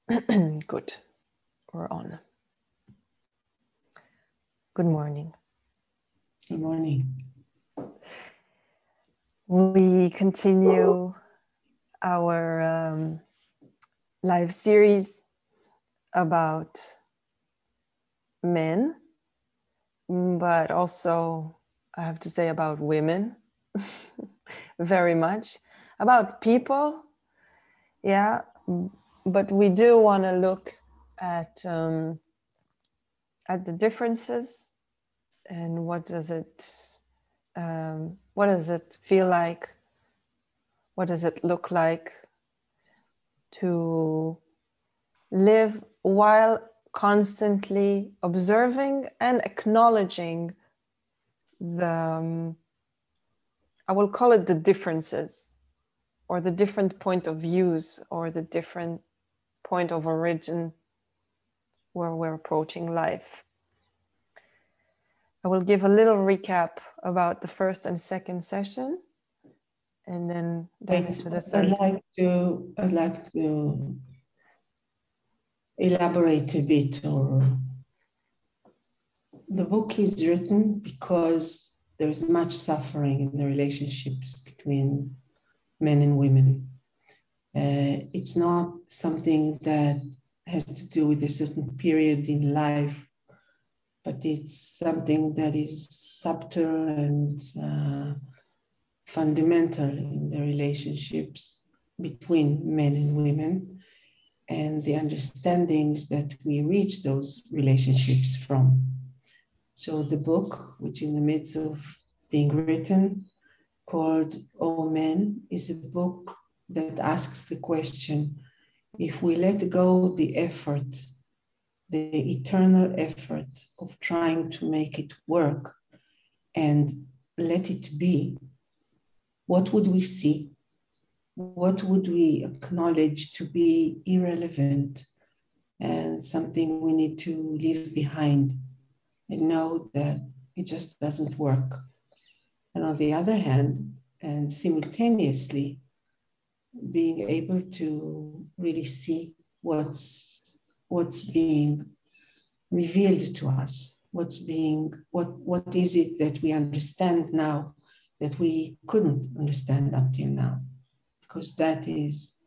Good. We're on. Good morning. Good morning. We continue our live series about men, but also, I have to say, about women, very much, about people, yeah, but we do want to look at the differences and what does it feel like, what does it look like to live while constantly observing and acknowledging the, I will call it the differences, or the different point of views, or the different point of origin where we're approaching life. I will give a little recap about the first and second session, and then dive into the third. I'd like to elaborate a bit. The book is written because there's much suffering in the relationships between men and women. It's not something that has to do with a certain period in life, but it's something that is subtle and fundamental in the relationships between men and women, and the understandings that we reach those relationships from. So the book, which in the midst of being written, called All Men, is a book that asks the question, if we let go the effort, the eternal effort of trying to make it work and let it be, what would we see? What would we acknowledge to be irrelevant and something we need to leave behind and know that it just doesn't work? And on the other hand, and simultaneously, being able to really see what's being revealed to us, what is it that we understand now that we couldn't understand until now, because that is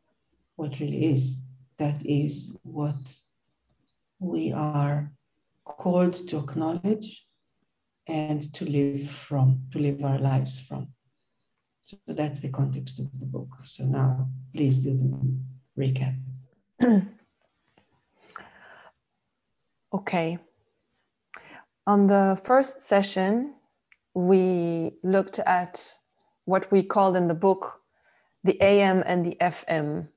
what really is. That is what we are called to acknowledge and to live our lives from. So that's the context of the book. So now, please do the recap. Okay. On the first session, we looked at what we called in the book the AM and the FM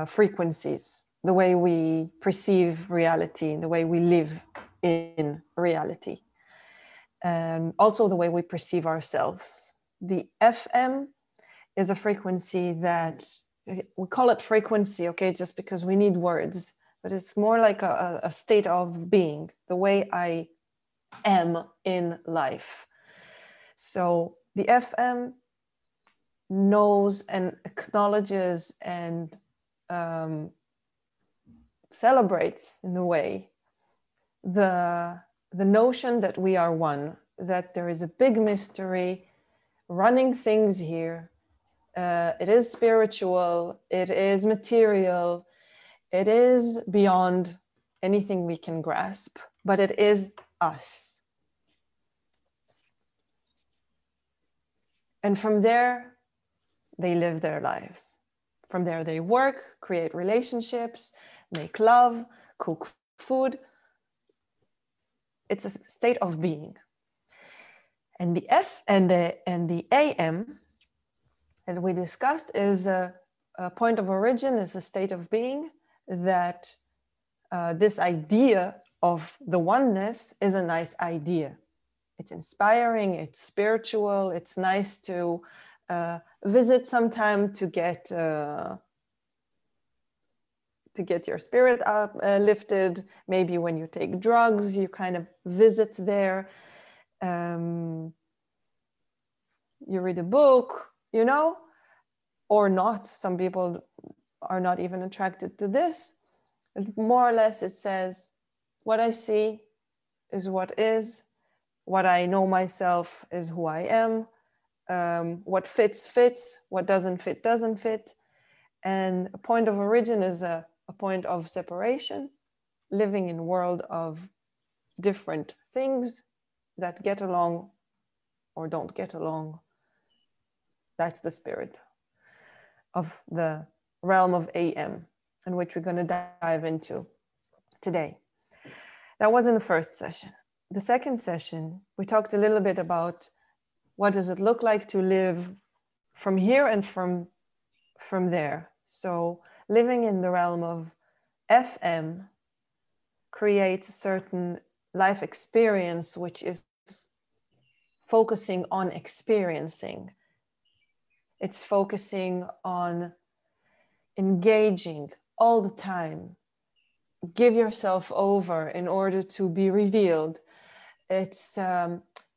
frequencies, the way we perceive reality, the way we live in reality, and also the way we perceive ourselves. The FM is a frequency that, we call it frequency, okay, just because we need words, but it's more like a state of being, the way I am in life. So the FM knows and acknowledges and celebrates, in a way, the notion that we are one, that there is a big mystery running things here. It is spiritual, it is material, it is beyond anything we can grasp, but it is us. And from there, they live their lives. From there, they work, create relationships, make love, cook food. It's a state of being. And the F and the AM, and we discussed, is a point of origin, is a state of being that this idea of the oneness is a nice idea. It's inspiring, it's spiritual, it's nice to visit sometime to get your spirit up, lifted. Maybe when you take drugs, you kind of visit there. You read a book, you know, or not. Some people are not even attracted to this. More or less, it says, what I see is what is, what I know myself is who I am, what fits, fits, what doesn't fit, doesn't fit. And a point of origin is a point of separation, living in a world of different things that get along or don't get along. That's the spirit of the realm of AM, in which we're going to dive into today. That was in the first session. The second session, we talked a little bit about what does it look like to live from here and from there. So living in the realm of FM creates a certain life experience, which is focusing on experiencing. It's focusing on engaging all the time. Give yourself over in order to be revealed. It's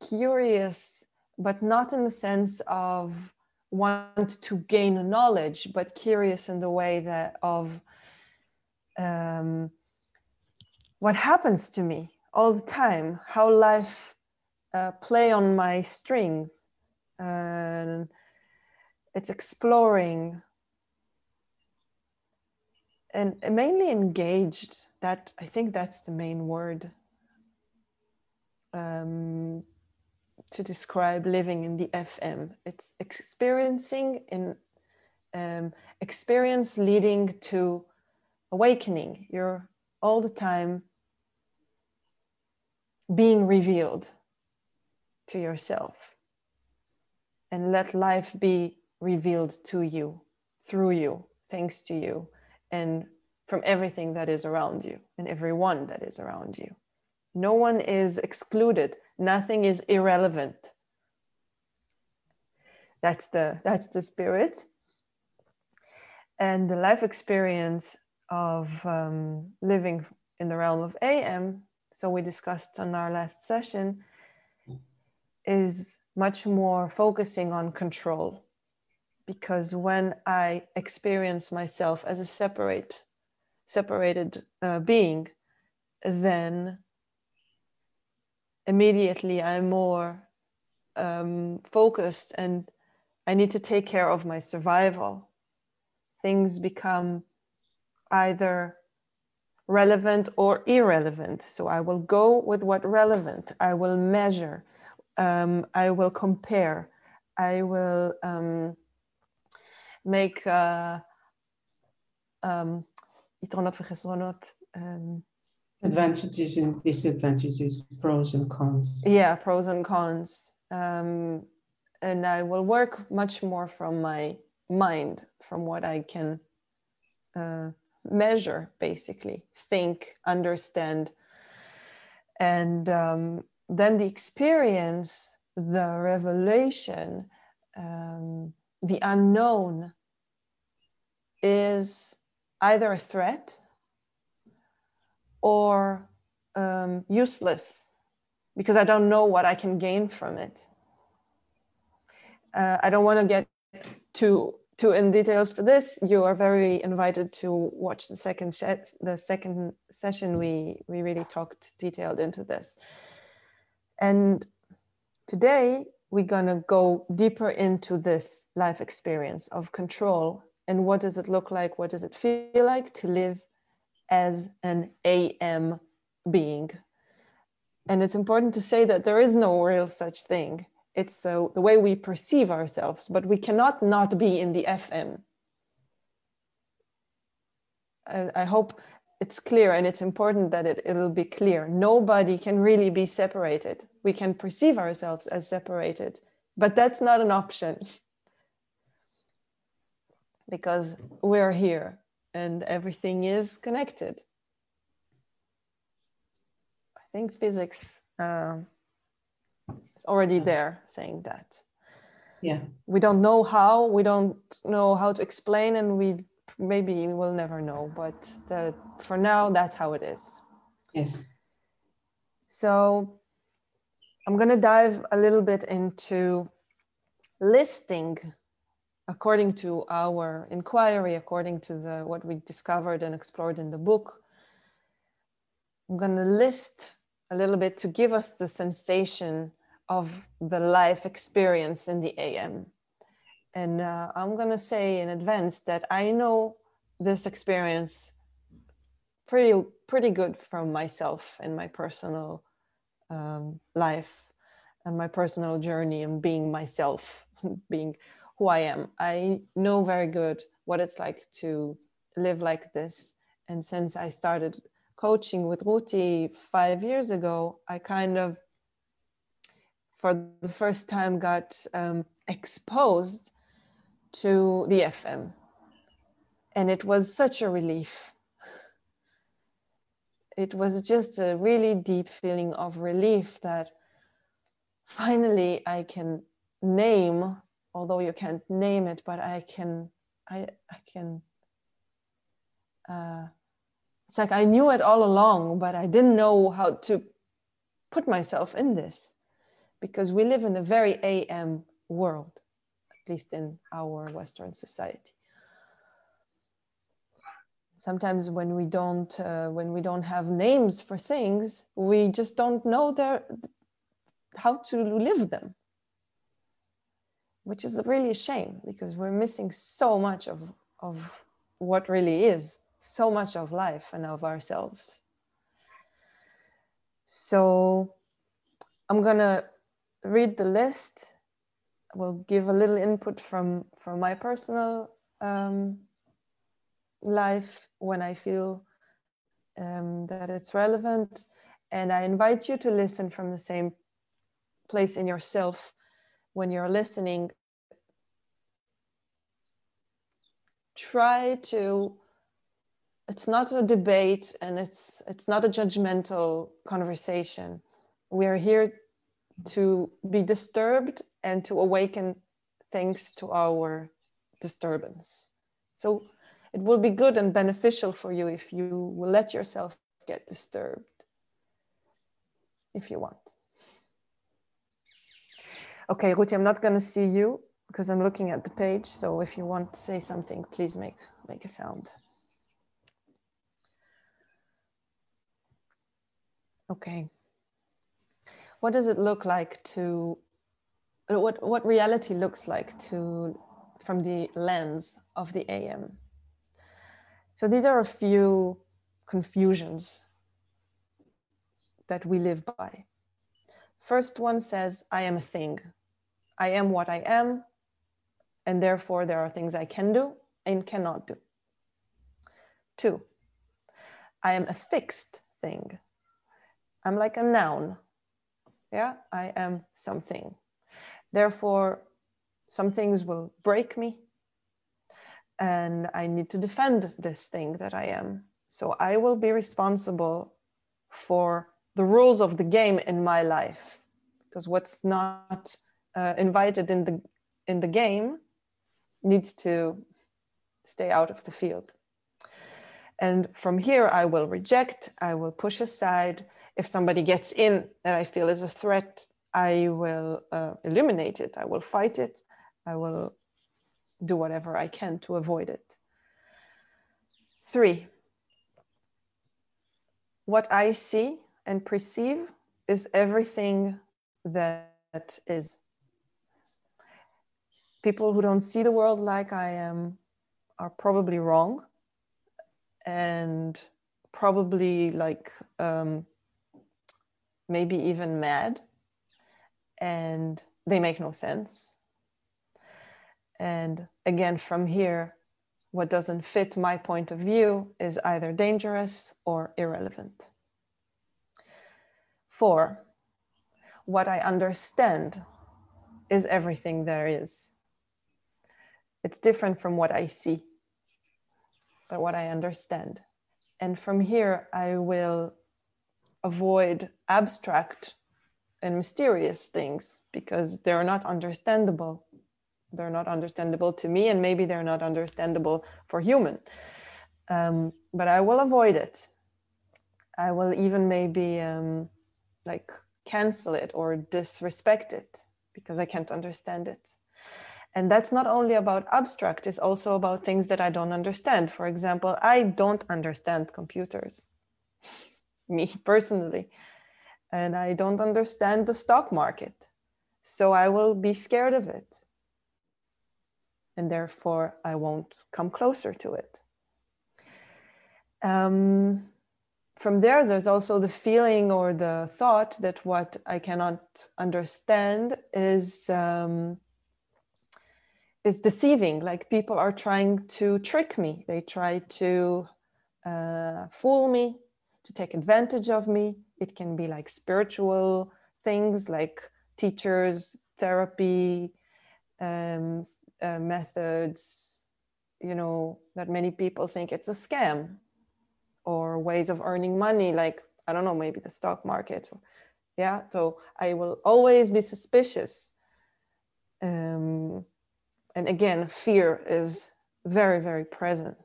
curious, but not in the sense of want to gain knowledge, but curious in the way that of what happens to me all the time, how life play on my strings. And it's exploring and mainly engaged. That, I think that's the main word to describe living in the FM. It's experiencing in experience leading to awakening. You're all the time being revealed to yourself, and let life be revealed to you, through you, thanks to you, and from everything that is around you and everyone that is around you. No one is excluded. Nothing is irrelevant. That's the spirit. And the life experience of living in the realm of AM, so we discussed on our last session, is much more focusing on control. Because when I experience myself as a separated being, then immediately I'm more focused, and I need to take care of my survival. Things become either relevant or irrelevant. So I will go with what relevant. I will measure. I will compare. I will make advantages and disadvantages, pros and cons. Yeah, pros and cons. And I will work much more from my mind, from what I can measure, basically, think, understand. And then the experience, the revelation, the unknown is either a threat or useless, because I don't know what I can gain from it. I don't want to get too in details for this. You are very invited to watch the second session. We really talked detailed into this. And today we're gonna go deeper into this life experience of control, and what does it look like? What does it feel like to live as an AM being? And it's important to say that there is no real such thing. It's the way we perceive ourselves, but we cannot not be in the FM. I hope it's clear, and it's important that it'll be clear. Nobody can really be separated. We can perceive ourselves as separated, but that's not an option, because we're here and everything is connected. I think physics is already there saying that. Yeah. We don't know how, to explain, and we will never know, but for now, that's how it is. Yes. So I'm going to dive a little bit into listing, according to our inquiry, according to what we discovered and explored in the book, I'm going to list a little bit to give us the sensation of the life experience in the AM. And I'm going to say in advance that I know this experience pretty good from myself and my personal life and my personal journey and being myself, being who I am. I know very good what it's like to live like this. And since I started coaching with Ruti 5 years ago, I kind of, for the first time, got exposed to the FM. And it was such a relief. It was just a really deep feeling of relief that finally I can name, although you can't name it, but I can, it's like I knew it all along, but I didn't know how to put myself in this, because we live in a very AM world, at least in our Western society. Sometimes when we don't have names for things, we just don't know how to live them, which is really a shame, because we're missing so much of what really is, so much of life and of ourselves. So I'm gonna read the list. We'll give a little input from my personal life when I feel that it's relevant. And I invite you to listen from the same place in yourself. When you're listening, try to, it's not a debate and it's not a judgmental conversation. We are here to be disturbed and to awaken thanks to our disturbance. So it will be good and beneficial for you if you will let yourself get disturbed, if you want. Okay, Ruti, I'm not going to see you because I'm looking at the page. So if you want to say something, please make a sound. Okay. What does it look like to, what reality looks like to, from the lens of the AM? So these are a few confusions that we live by. First one says, I am a thing. I am what I am, and therefore there are things I can do and cannot do. 2, I am a fixed thing. I'm like a noun. Yeah, I am something. Therefore, some things will break me, and I need to defend this thing that I am. So I will be responsible for the rules of the game in my life, because what's not invited in the game needs to stay out of the field. And from here, I will reject, I will push aside. If somebody gets in that I feel is a threat, I will eliminate it. I will fight it. I will do whatever I can to avoid it. 3, what I see and perceive is everything that is. People who don't see the world like I am are probably wrong and probably like maybe even mad, and they make no sense. And again, from here, what doesn't fit my point of view is either dangerous or irrelevant. 4, what I understand is everything there is. It's different from what I see, but what I understand. And from here, I will avoid abstract and mysterious things because they're not understandable. They're not understandable to me, and maybe they're not understandable for human. But I will avoid it. I will even maybe like cancel it or disrespect it because I can't understand it. And that's not only about abstract, it's also about things that I don't understand. For example, I don't understand computers. me personally. And I don't understand the stock market. So I will be scared of it. And therefore, I won't come closer to it. From there, there's also the feeling or the thought that what I cannot understand is deceiving. Like people are trying to trick me. They try to fool me, to take advantage of me. It can be like spiritual things like teachers, therapy, methods, that many people think it's a scam, or ways of earning money, like, I don't know, maybe the stock market. Yeah, so I will always be suspicious. And again, fear is very, very present.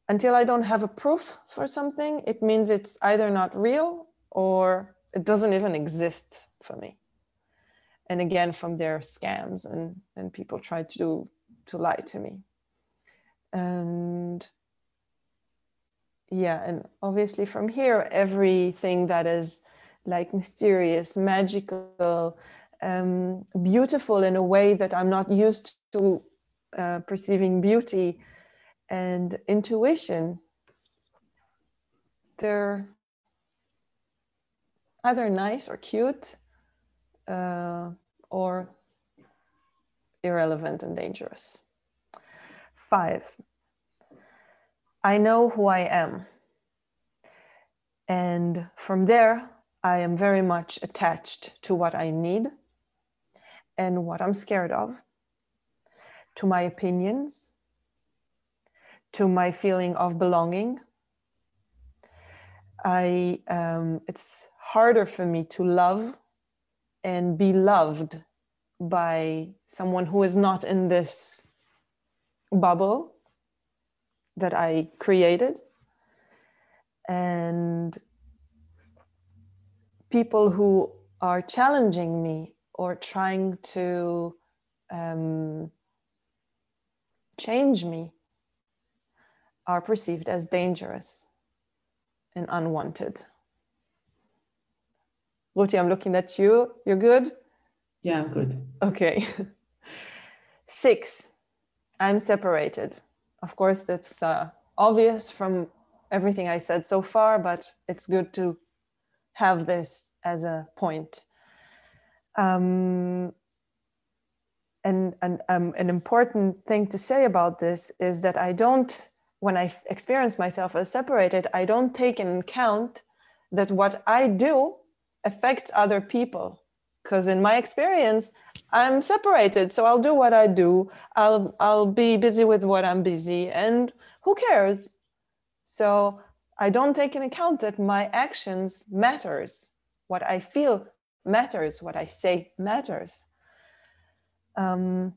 Until I don't have a proof for something, it means it's either not real or it doesn't even exist for me. And again, from there, scams and people try to lie to me. And yeah, and obviously from here, everything that is like mysterious, magical, beautiful in a way that I'm not used to perceiving beauty, and intuition, they're either nice or cute, or irrelevant and dangerous. 5, I know who I am. And from there, I am very much attached to what I need and what I'm scared of, to my opinions, to my feeling of belonging. It's harder for me to love and be loved by someone who is not in this bubble that I created. And people who are challenging me or trying to change me are perceived as dangerous and unwanted. Ruti, I'm looking at you. You're good? Yeah, I'm good. Okay. 6, I'm separated. Of course, that's obvious from everything I said so far, but it's good to have this as a point. And an important thing to say about this is that when I experience myself as separated, I don't take into account that what I do affects other people. Because in my experience, I'm separated, so I'll do what I do. I'll be busy with what I'm busy, and who cares? So I don't take into account that my actions matters. What I feel matters. What I say matters. And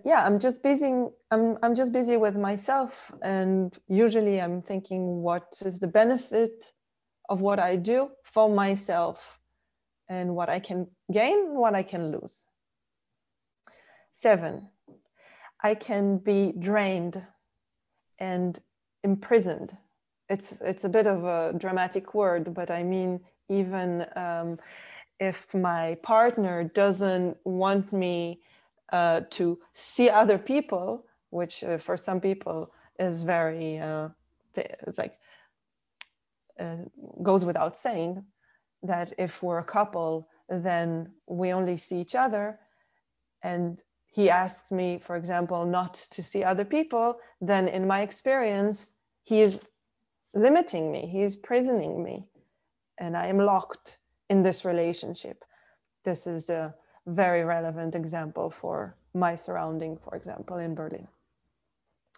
yeah, I'm just busy. I'm just busy with myself, and usually I'm thinking, what is the benefit of what I do for myself, and what I can gain, what I can lose. 7, I can be drained and imprisoned. It's a bit of a dramatic word, but I mean, even if my partner doesn't want me to see other people, which for some people is very, it's like, goes without saying, that if we're a couple, then we only see each other, and he asks me, for example, not to see other people, then in my experience, he's limiting me, he's prisoning me, and I am locked in this relationship. This is a very relevant example for my surrounding, for example, in Berlin.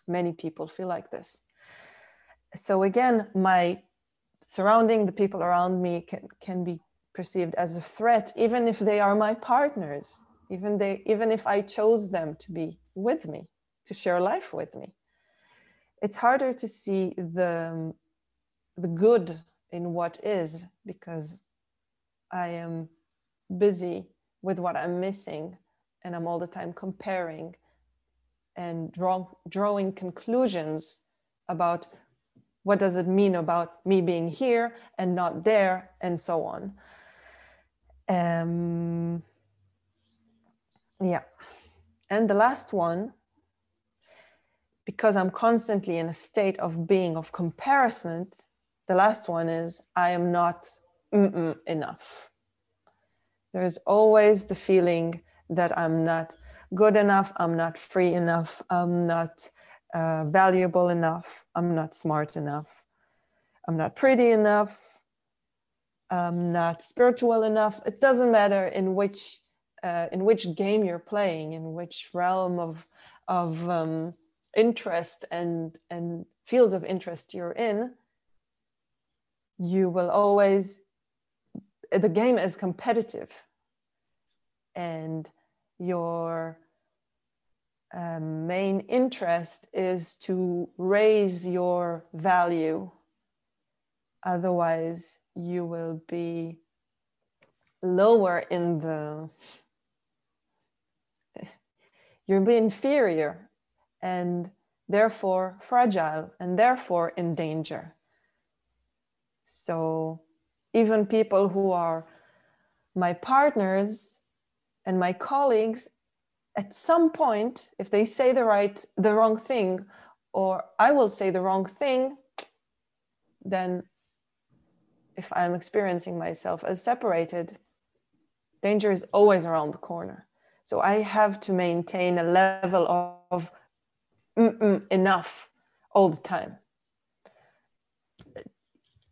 Many people feel like this. So again, my surrounding, the people around me can be perceived as a threat, even if they are my partners, even if I chose them to be with me, to share life with me. It's harder to see the good in what is, because I am busy with what I'm missing, and I'm all the time comparing and drawing conclusions about What does it mean about me being here and not there, and so on. Yeah. And the last one, because I'm constantly in a state of being, of comparison, the last one is I am not enough. There's always the feeling that I'm not good enough, I'm not free enough, I'm not valuable enough, I'm not smart enough, I'm not pretty enough, I'm not spiritual enough. It doesn't matter in which game you're playing, in which realm of interest and field of interest you're in. You will always, the game is competitive, and your main interest is to raise your value. Otherwise, you will be lower in the, you'll be inferior and therefore fragile and therefore in danger. So even people who are my partners and my colleagues, at some point, if they say the wrong thing, or I will say the wrong thing, then if I'm experiencing myself as separated, danger is always around the corner. So I have to maintain a level of enough all the time.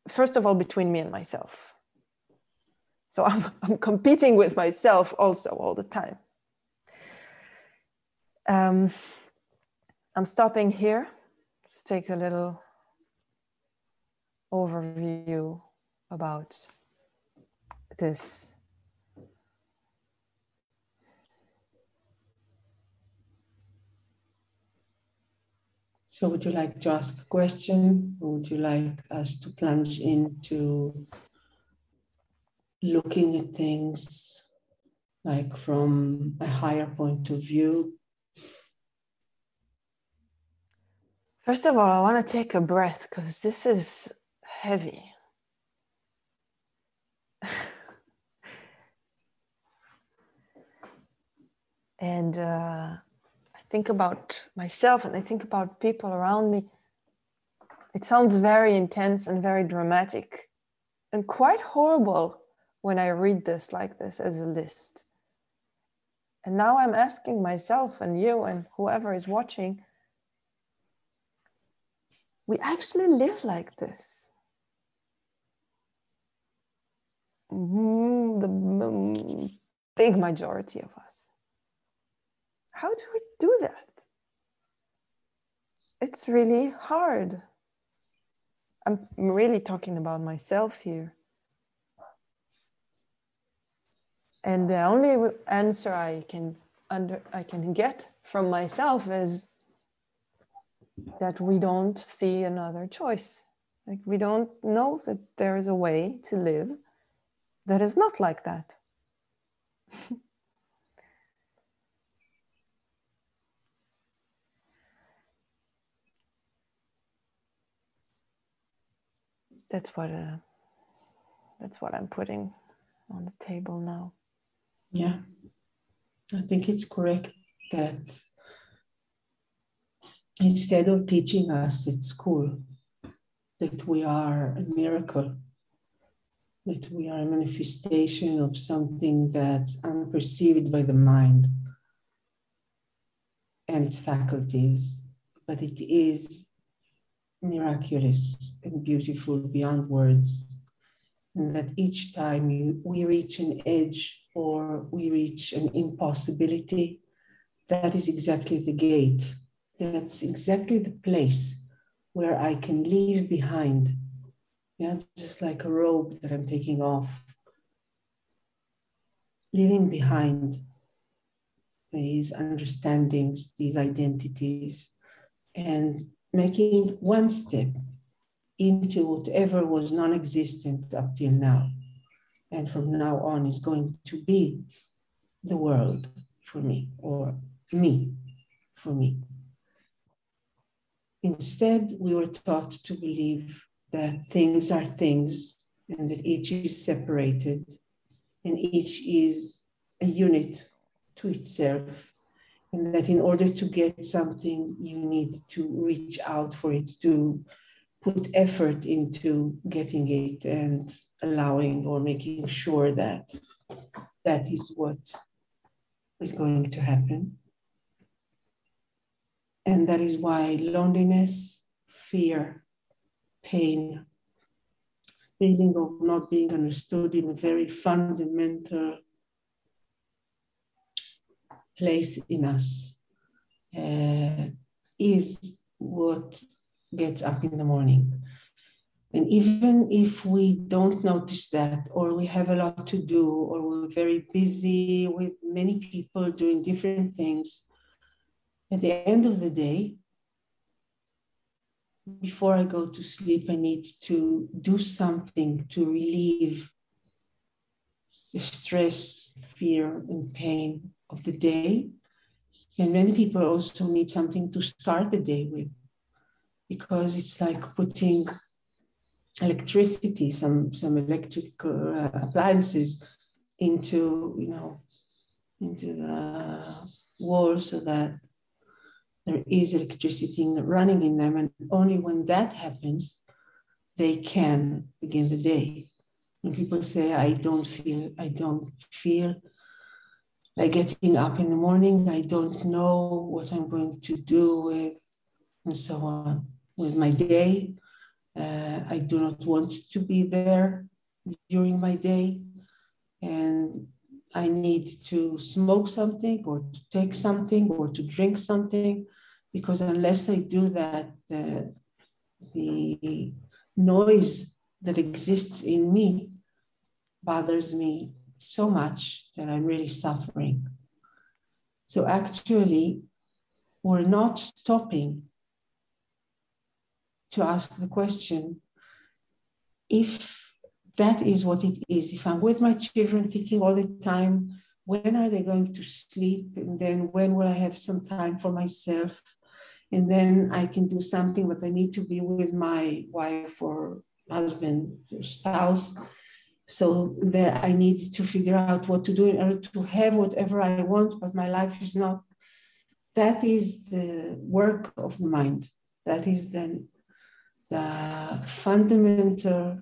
First of all, between me and myself. So I'm competing with myself also all the time. I'm stopping here. Let's take a little overview about this. So would you like to ask a question, or would you like us to plunge into looking at things like from a higher point of view? First of all, I want to take a breath because this is heavy. And I think about myself and I think about people around me. It sounds very intense and very dramatic and quite horrible when I read this like this as a list. And now I'm asking myself and you and whoever is watching, we actually live like this. The big majority of us. How do we do that? It's really hard. I'm really talking about myself here. And the only answer I can get from myself is that we don't see another choice. Like we don't know that there is a way to live that is not like that. That's what I'm putting on the table now. Yeah, I think it's correct that instead of teaching us at school that we are a miracle, that we are a manifestation of something that's unperceived by the mind and its faculties, but it is miraculous and beautiful beyond words, and that each time we reach an edge or we reach an impossibility, that is exactly the gate. That's exactly the place where I can leave behind. Yeah, just like a robe that I'm taking off. Leaving behind these understandings, these identities, and making one step into whatever was non-existent up till now. And from now on is going to be the world for me, or me for me. Instead, we were taught to believe that things are things and that each is separated and each is a unit to itself, and that in order to get something, you need to reach out for it, to put effort into getting it and allowing or making sure that that is what is going to happen. And that is why loneliness, fear, pain, feeling of not being understood in a very fundamental place in us is what gets up in the morning. And even if we don't notice that, or we have a lot to do, or we're very busy with many people doing different things, at the end of the day, before I go to sleep, I need to do something to relieve the stress, fear, and pain of the day. And many people also need something to start the day with, because it's like putting electricity, some electric appliances into, into the wall so that there is electricity running in them. And only when that happens, they can begin the day. When people say, I don't feel like getting up in the morning, I don't know what I'm going to do with, and so on, with my day. I do not want to be there during my day, and I need to smoke something or to take something or to drink something, because unless I do that, the noise that exists in me bothers me so much that I'm really suffering. So actually, we're not stopping to ask the question, if that is what it is, if I'm with my children thinking all the time, when are they going to sleep? And then when will I have some time for myself? And then I can do something, but I need to be with my wife or husband or spouse. So that I need to figure out what to do in order to have whatever I want, but my life is not. That is the work of the mind. That is the fundamental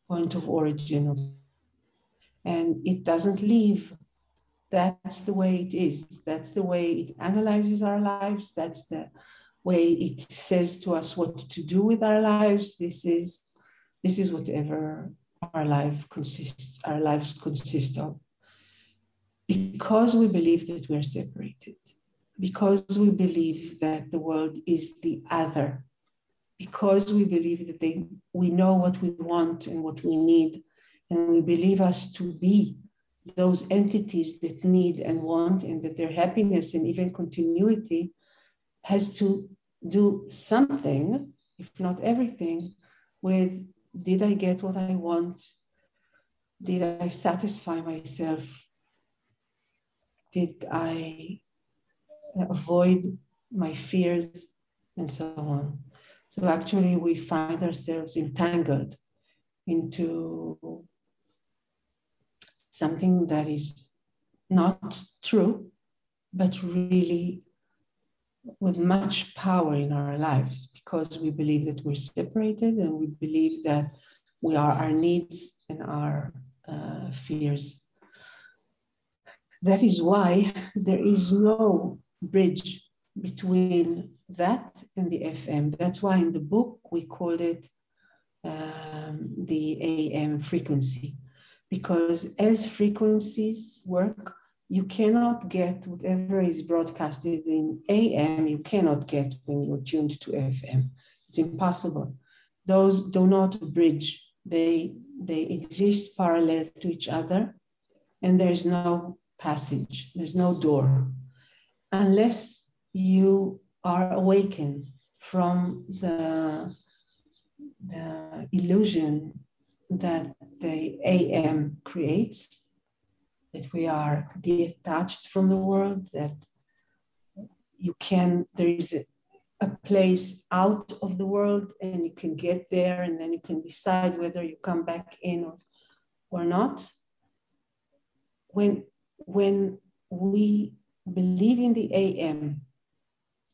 point of origin of, and it doesn't leave. That's the way it is. That's the way it analyzes our lives. That's the way it says to us what to do with our lives. This is whatever our lives consist of. Because we believe that we are separated, because we believe that the world is the other, because we believe that we know what we want and what we need, and we believe us to be those entities that need and want, and that their happiness and even continuity has to do something, if not everything, with, did I get what I want? Did I satisfy myself? Did I avoid my fears? And so on. So actually we find ourselves entangled into something that is not true, but really with much power in our lives, because we believe that we're separated, and we believe that we are our needs and our fears. That is why there is no bridge between that and the FM. That's why in the book we called it the AM frequency, because as frequencies work, you cannot get whatever is broadcasted in AM, you cannot get when you're tuned to FM. It's impossible. Those do not bridge. They exist parallel to each other, and there's no passage, there's no door, unless you are awakened from the illusion that the AM creates, that we are detached from the world, that there is a place out of the world, and you can get there, and then you can decide whether you come back in or not. When we believe in the AM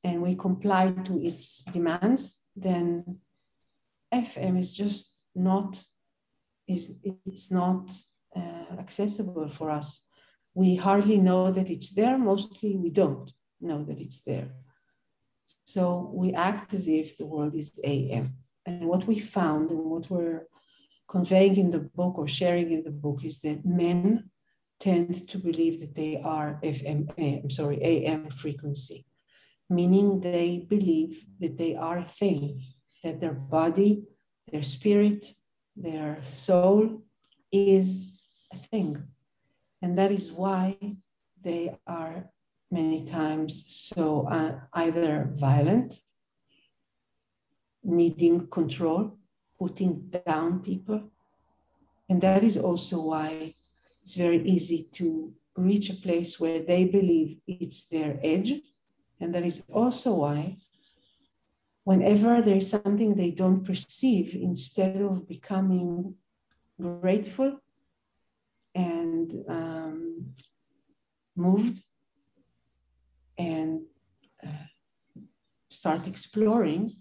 and we comply to its demands, then FM is just not, it's not accessible for us. We hardly know that it's there. Mostly we don't know that it's there. So we act as if the world is AM. And what we found and what we're conveying in the book or sharing in the book is that men tend to believe that they are AM frequency, meaning they believe that they are a thing, that their body, their spirit, their soul is a thing. And that is why they are many times so either violent, needing control, putting down people. And that is also why it's very easy to reach a place where they believe it's their edge. And that is also why whenever there's something they don't perceive, instead of becoming grateful and moved and start exploring,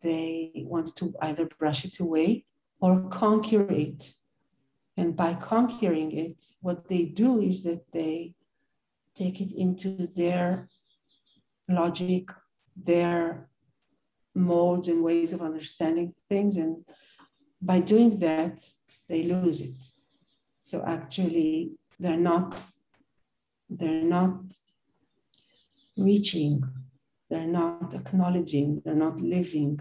they want to either brush it away or conquer it. And by conquering it, what they do is that they take it into their logic, their modes and ways of understanding things. And by doing that, they lose it. So actually, they're not reaching, they're not acknowledging, they're not living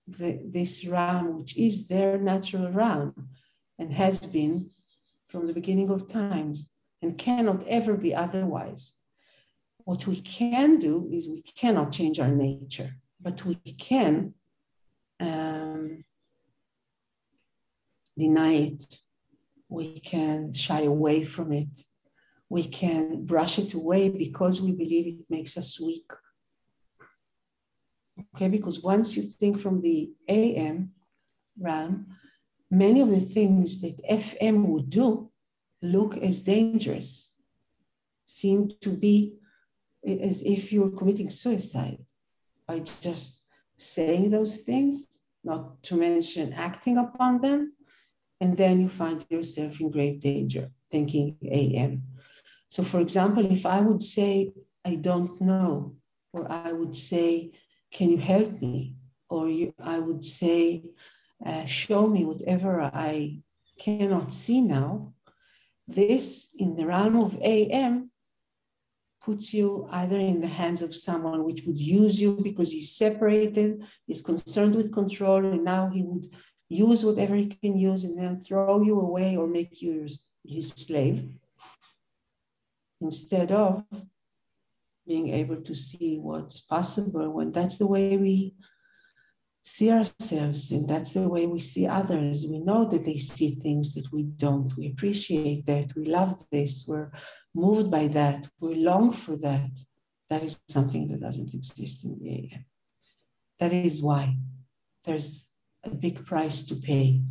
this realm, which is their natural realm and has been from the beginning of times and cannot ever be otherwise. What we can do is we cannot change our nature, but we can deny it. We can shy away from it. We can brush it away because we believe it makes us weak. Okay, because once you think from the AM realm, many of the things that FM would do look as dangerous, seem to be as if you're committing suicide by just saying those things, not to mention acting upon them, and then you find yourself in grave danger, thinking AM. So for example, if I would say, I don't know, or I would say, can you help me? Or I would say, show me whatever I cannot see now. This, in the realm of AM, puts you either in the hands of someone which would use you because he's separated, he's concerned with control, and now he would use whatever he can use and then throw you away or make you his slave, instead of being able to see what's possible when that's the way we see ourselves and that's the way we see others. We know that they see things that we don't. We appreciate that. We love this. We're moved by that. We long for that. That is something that doesn't exist in the AM. That is why there's a big price to pay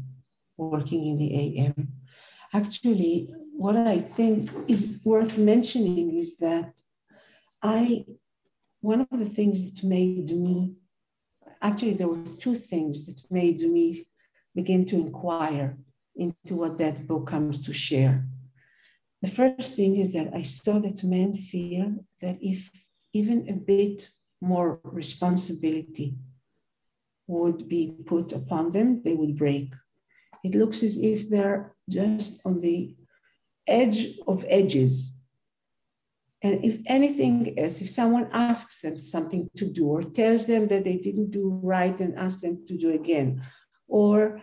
working in the AM. Actually, what I think is worth mentioning is that one of the things that made me, actually there were two things that made me begin to inquire into what that book comes to share. The first thing is that I saw that men feel that if even a bit more responsibility would be put upon them, they would break. It looks as if they're just on the edge of edges. And if anything else, if someone asks them something to do or tells them that they didn't do right and asks them to do again, or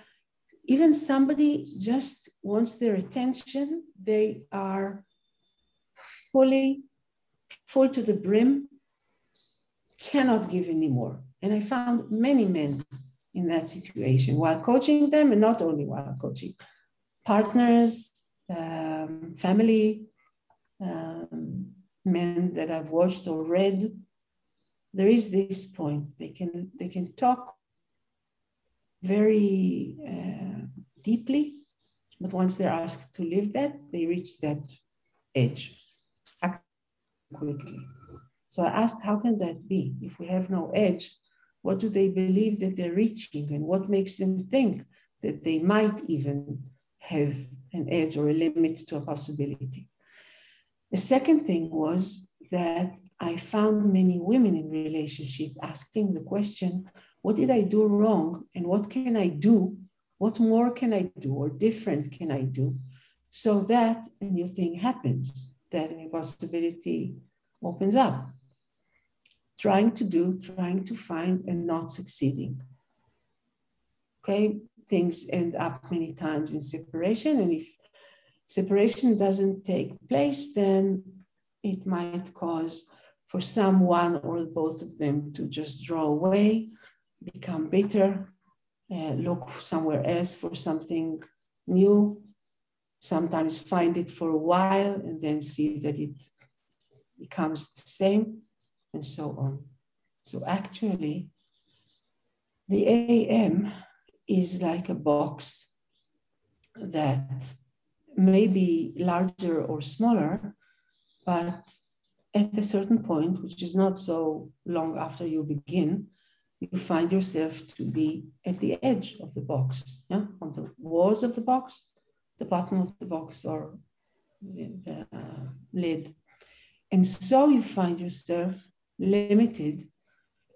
even somebody just wants their attention, they are full to the brim, cannot give anymore. And I found many men in that situation while coaching them, and not only while coaching, partners, family, men that I've watched or read, there is this point. They can talk very deeply, but once they're asked to live that, they reach that edge quickly. So I asked, how can that be? If we have no edge, what do they believe that they're reaching, and what makes them think that they might even have an edge or a limit to a possibility? The second thing was that I found many women in relationship asking the question, what did I do wrong, and what can I do? What more can I do, or different can I do, so that a new thing happens, that a new possibility opens up? Trying to find and not succeeding. Okay, things end up many times in separation, and if separation doesn't take place, then it might cause for someone or both of them to just draw away, become bitter, look somewhere else for something new, sometimes find it for a while and then see that it becomes the same, and so on. So actually, the AM is like a box that may be larger or smaller, but at a certain point, which is not so long after you begin, you find yourself to be at the edge of the box, yeah? On the walls of the box, the bottom of the box, or the lid. And so you find yourself limited,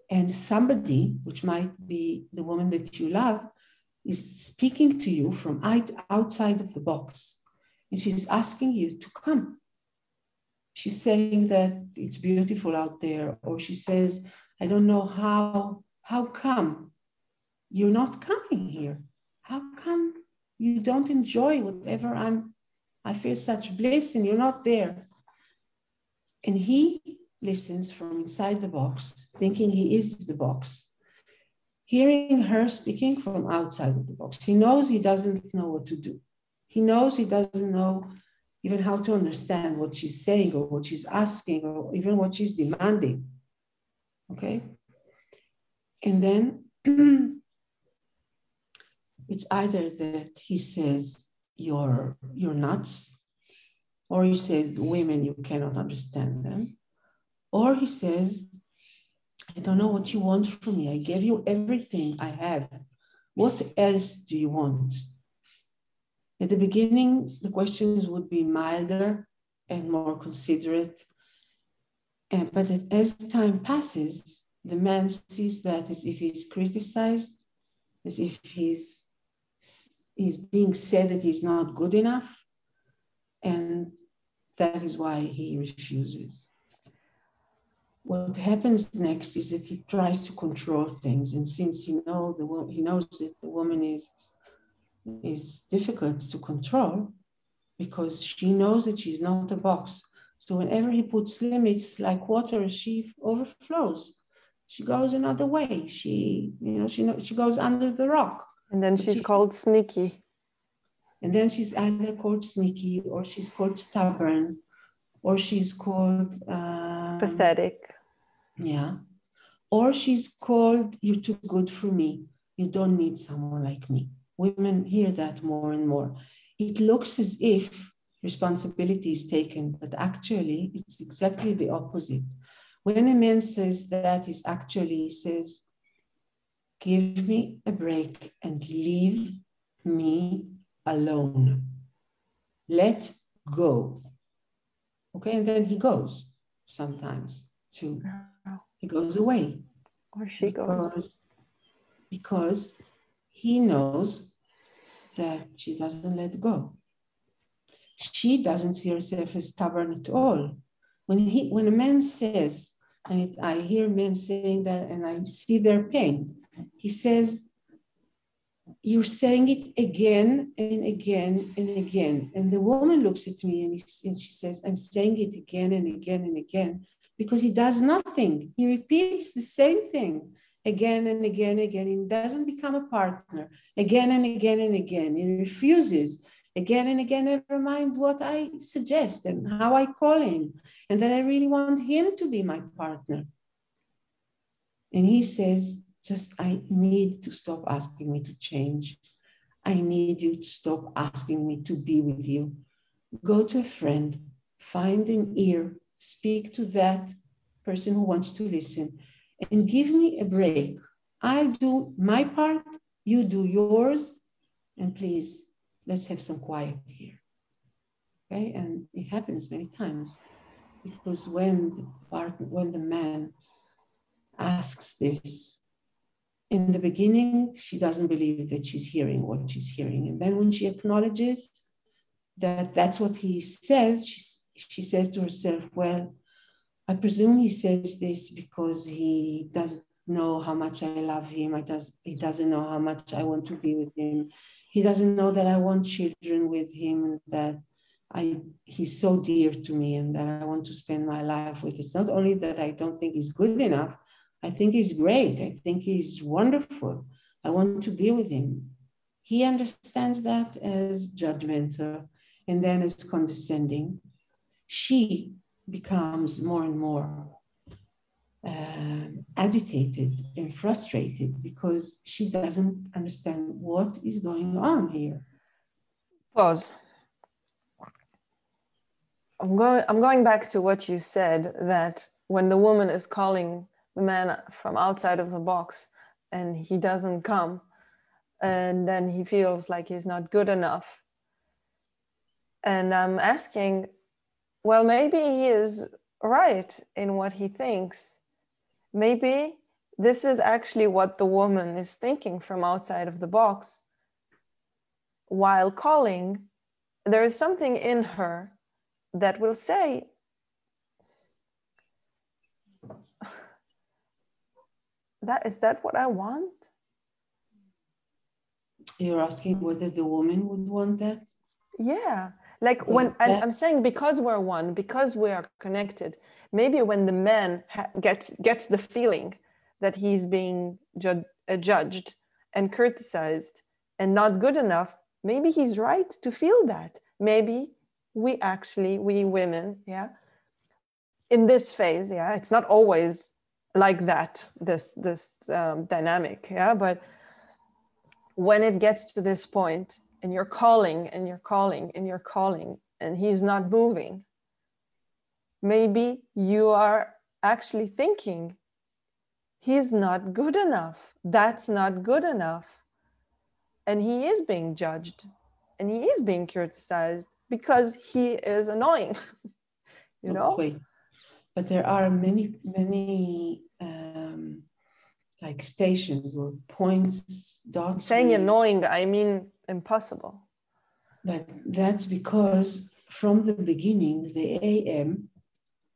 and somebody, which might be the woman that you love, is speaking to you from outside of the box. And she's asking you to come. She's saying that it's beautiful out there, or she says, I don't know how come you're not coming here? How come you don't enjoy whatever I feel such bliss and you're not there? And he listens from inside the box, thinking he is the box, hearing her speaking from outside of the box. He knows he doesn't know what to do. He knows he doesn't know even how to understand what she's saying or what she's asking or even what she's demanding. Okay? And then it's either that he says, you're nuts, or he says, women, you cannot understand them, or he says, I don't know what you want from me. I gave you everything I have. What else do you want? At the beginning, the questions would be milder and more considerate. But as time passes, the man sees that as if he's criticized, as if he's being said that he's not good enough. And that is why he refuses. What happens next is that he tries to control things. And since he knows that the woman is difficult to control, because she knows that she's not a box. So whenever he puts limits, like water, she overflows. She goes another way. She goes under the rock. And then she's called sneaky. And then she's either called sneaky, or she's called stubborn, or she's called pathetic. Yeah. Or she's called, you're too good for me. You don't need someone like me. Women hear that more and more. It looks as if responsibility is taken, but actually it's exactly the opposite. When a man says that, he actually says, give me a break and leave me alone. Let go. Okay, and then he goes sometimes to, he goes away. Or she goes. Because he knows that she doesn't let go. She doesn't see herself as stubborn at all. When a man says, and I hear men saying that and I see their pain, he says, you're saying it again and again and again. And the woman looks at me and she says, I'm saying it again and again and again, because he does nothing. He repeats the same thing again and again and again. He doesn't become a partner again and again and again. He refuses again and again, never mind what I suggest and how I call him, and that I really want him to be my partner. And he says, just, I need to stop asking me to change. I need you to stop asking me to be with you. Go to a friend, find an ear, speak to that person who wants to listen, and give me a break. I'll do my part, you do yours, and please, let's have some quiet here. Okay, and it happens many times, because when the man asks this, in the beginning, she doesn't believe that she's hearing what she's hearing. And then when she acknowledges that that's what he says, she says to herself, well, I presume he says this because he doesn't know how much I love him. He doesn't know how much I want to be with him. He doesn't know that I want children with him, and that he's so dear to me and that I want to spend my life with. It's not only that I don't think he's good enough, I think he's great. I think he's wonderful. I want to be with him. He understands that as judgmental and then as condescending. She becomes more and more agitated and frustrated because she doesn't understand what is going on here. Pause. I'm going back to what you said, that when the woman is calling the man from outside of the box and he doesn't come, and then he feels like he's not good enough. And I'm asking, well, maybe he is right in what he thinks. Maybe this is actually what the woman is thinking from outside of the box. While calling, there is something in her that will say, is that what I want? You're asking whether the woman would want that? Yeah. Like when I'm saying, because we're one, because we are connected, maybe when the man gets the feeling that he's being judged and criticized and not good enough, maybe he's right to feel that. Maybe we women, yeah, in this phase, yeah, it's not always like that, this dynamic, yeah, but when it gets to this point and you're calling and you're calling and you're calling and he's not moving, maybe you are actually thinking, he's not good enough. That's not good enough. And he is being judged and he is being criticized because he is annoying. You know? Wait. But there are many like stations or points, dots. Saying annoying, I mean impossible. But that's because from the beginning, the AM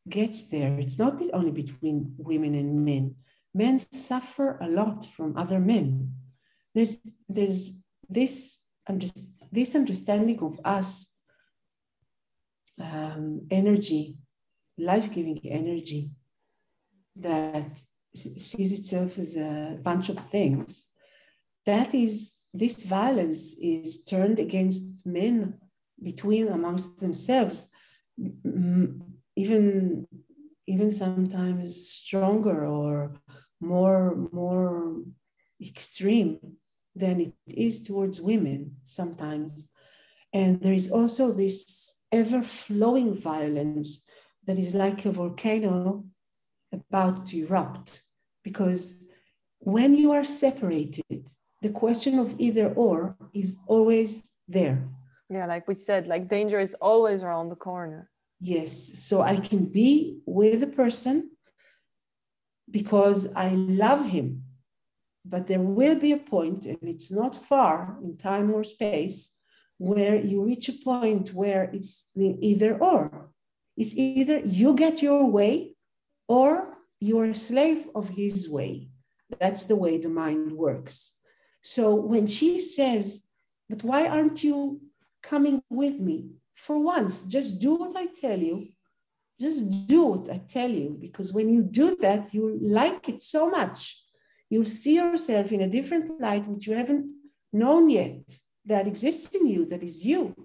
gets there. It's not only between women and men. Men suffer a lot from other men. There's this understanding of us, energy, life-giving energy that sees itself as a bunch of things. This violence is turned against men amongst themselves, even sometimes stronger or more extreme than it is towards women sometimes. And there is also this ever-flowing violence that is like a volcano about to erupt, because when you are separated, the question of either or is always there. Yeah, like we said, like danger is always around the corner. Yes, so I can be with a person because I love him, but there will be a point, and it's not far in time or space, where you reach a point where it's the either or. It's either you get your way or you're a slave of his way. That's the way the mind works. So when she says, but why aren't you coming with me? For once, just do what I tell you. Just do what I tell you, because when you do that, you like it so much. You'll see yourself in a different light, which you haven't known yet, that exists in you, that is you.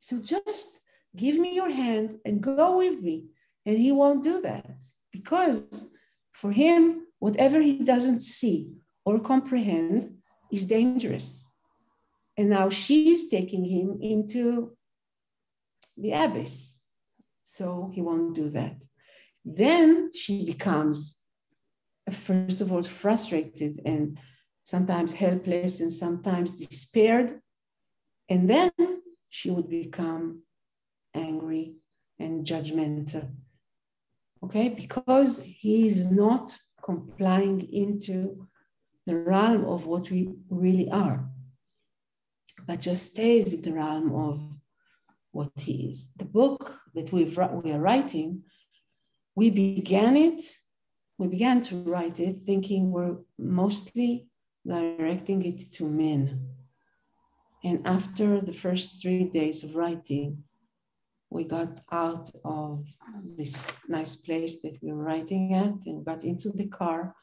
So just give me your hand and go with me. And he won't do that because for him, whatever he doesn't see or comprehend is dangerous. And now she's taking him into the abyss. So he won't do that. Then she becomes, first of all, frustrated and sometimes helpless and sometimes despaired. And then she would become angry and judgmental. Okay, because he is not complying into the realm of what we really are, but just stays in the realm of what he is. The book that we are writing, we began to write it thinking we're mostly directing it to men. And after the first 3 days of writing, we got out of this nice place that we were writing at and got into the car,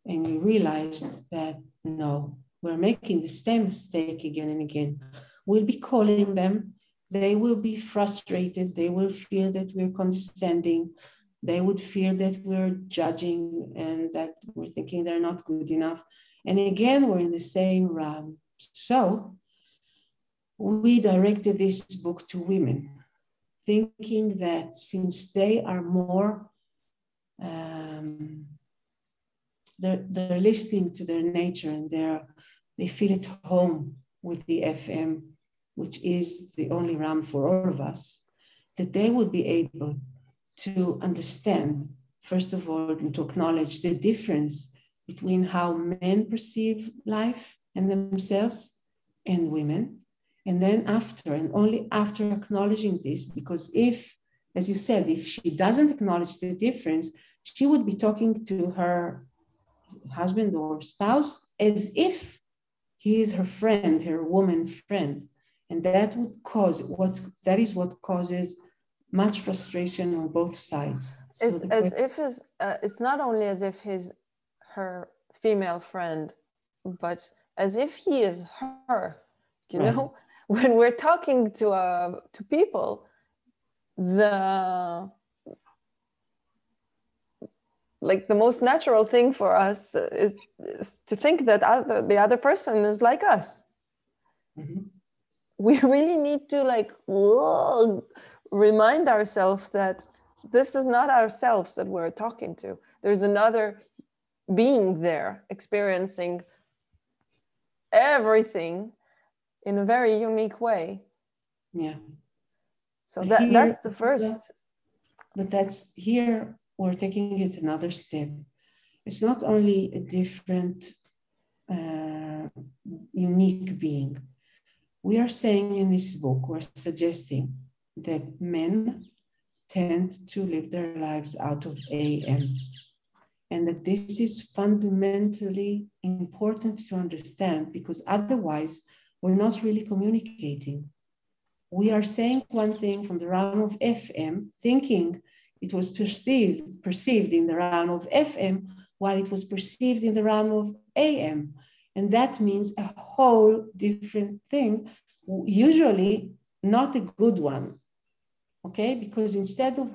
and we realized that no, we're making the same mistake again and again. We'll be calling them, they will be frustrated, they will feel that we're condescending, they would fear that we're judging and that we're thinking they're not good enough. And again, we're in the same realm. So we directed this book to women, thinking that since they are more, they're listening to their nature and they feel at home with the FM, which is the only realm for all of us, that they would be able to understand, first of all, and to acknowledge the difference between how men perceive life and themselves and women. And then after, and only after acknowledging this, because if, as you said, if she doesn't acknowledge the difference, she would be talking to her husband or spouse as if he is her friend, her woman friend. And that would cause that is what causes much frustration on both sides. It's as if it's not only as if he's her female friend, but as if he is her. You Right. know, when we're talking to people, the most natural thing for us is to think that the other person is like us. Mm-hmm. We really need to remind ourselves that this is not ourselves that we're talking to. There's another being there experiencing everything in a very unique way. Yeah. So that's the first. But that's here we're taking it another step. It's not only a different, unique being. We are saying in this book, we're suggesting that men tend to live their lives out of AM, and that this is fundamentally important to understand, because otherwise we're not really communicating. We are saying one thing from the realm of FM, thinking it was perceived in the realm of FM, while it was perceived in the realm of AM. And that means a whole different thing, usually not a good one, okay? Because instead of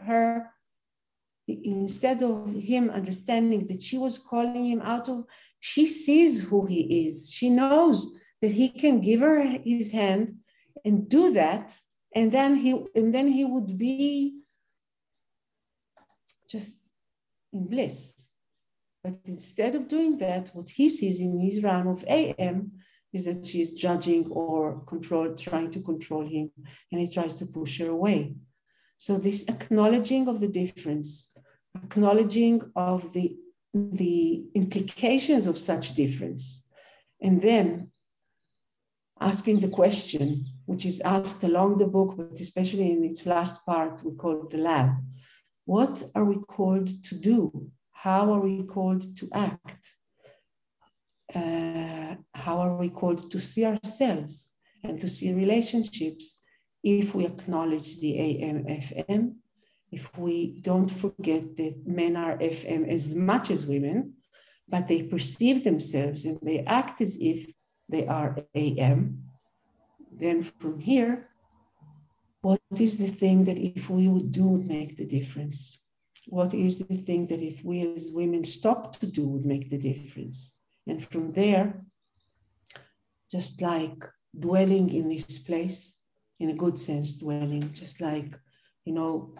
him understanding that she was calling him out of, she sees who he is. She knows that he can give her his hand and do that, and then he would be just in bliss. But instead of doing that, what he sees in his realm of AM is that she's judging or trying to control him, and he tries to push her away. So this acknowledging of the difference, acknowledging of the implications of such difference, and then asking the question, which is asked along the book, but especially in its last part, we call it the lab. What are we called to do? How are we called to act? How are we called to see ourselves and to see relationships if we acknowledge the AM, FM, if we don't forget that men are FM as much as women, but they perceive themselves and they act as if they are AM, then from here, What is the thing that if we would do would make the difference? What is the thing that if we as women stop to do would make the difference? And from there, just like dwelling in this place, in a good sense, dwelling, just like, you know,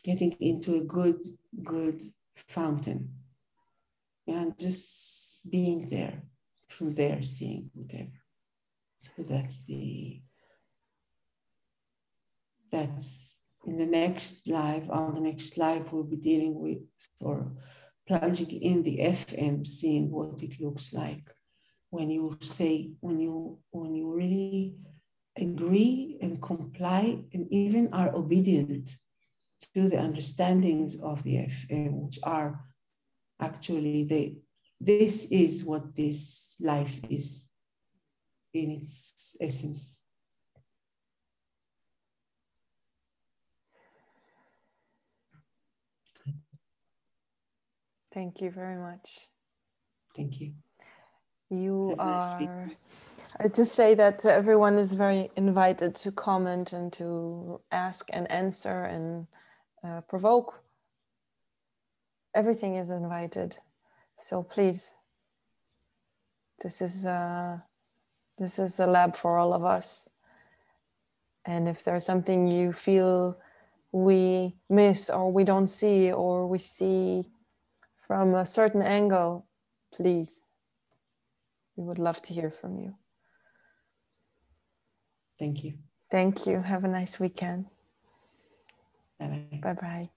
getting into a good fountain. And just being there, from there, seeing whatever. So that's in the next live. On the next live, we'll be dealing with or plunging in the FM, seeing what it looks like when you say, when you really agree and comply and even are obedient to the understandings of the FM, which are actually this is what this life is in its essence. Thank you very much. Thank you. You Have a nice are, week. I just say that everyone is very invited to comment and to ask and answer and provoke. Everything is invited. So please, this is a lab for all of us. And if there's something you feel we miss or we don't see or we see from a certain angle, please, we would love to hear from you. Thank you. Thank you. Have a nice weekend. Bye-bye. Bye-bye.